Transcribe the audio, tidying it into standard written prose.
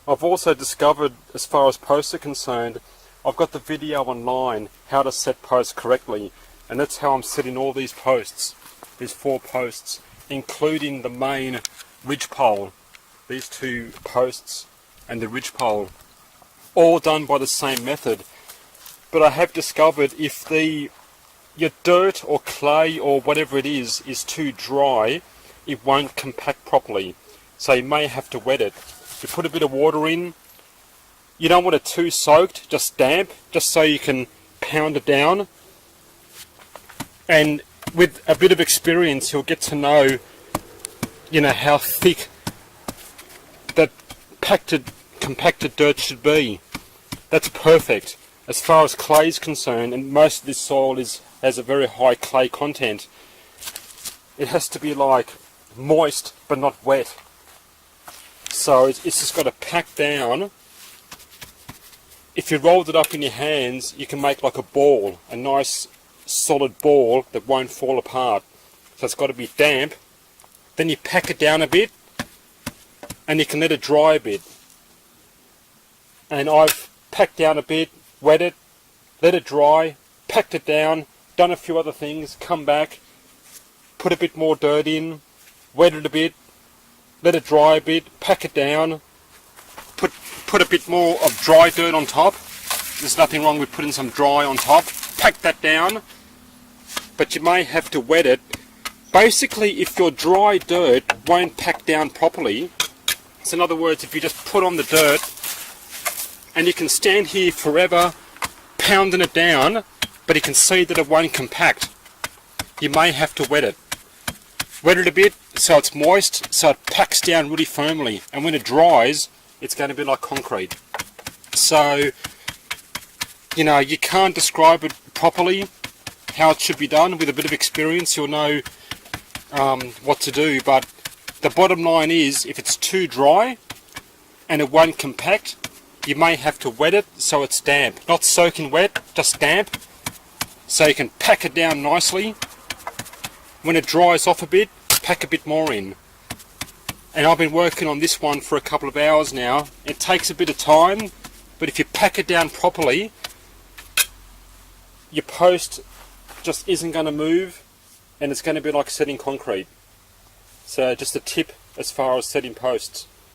I've also discovered, as far as posts are concerned, I've got the video online how to set posts correctly, and that's how I'm setting all these posts, these 4 posts, including the main ridgepole, these 2 posts and the ridgepole, all done by the same method. But I have discovered if your dirt or clay or whatever it is too dry, it won't compact properly, so you may have to wet it. You put a bit of water in. You don't want it too soaked, just damp, just so you can pound it down. And with a bit of experience, you'll get to know, how thick that compacted dirt should be. That's perfect. As far as clay is concerned, and most of this soil has a very high clay content, it has to be like moist but not wet. So it's just got to pack down. If you rolled it up in your hands, you can make like a ball, a nice solid ball that won't fall apart. So it's got to be damp. Then you pack it down a bit, and you can let it dry a bit. And I've packed down a bit, wet it, let it dry, packed it down, done a few other things, come back, put a bit more dirt in, wet it a bit, let it dry a bit, pack it down, put a bit more of dry dirt on top. There's nothing wrong with putting some dry on top. Pack that down, but you may have to wet it. Basically, if your dry dirt won't pack down properly, so in other words, if you just put on the dirt and you can stand here forever pounding it down, but you can see that it won't compact, you may have to wet it. Wet it a bit so it's moist, so it packs down really firmly, and when it dries, it's going to be like concrete. So, you can't describe it properly how it should be done. With a bit of experience, you'll know what to do, but the bottom line is, if it's too dry and it won't compact, you may have to wet it so it's damp. Not soaking wet, just damp, so you can pack it down nicely. When it dries off a bit, pack a bit more in. And I've been working on this one for a couple of hours now. It takes a bit of time, but if you pack it down properly, your post just isn't going to move, and it's going to be like setting concrete. So just a tip as far as setting posts.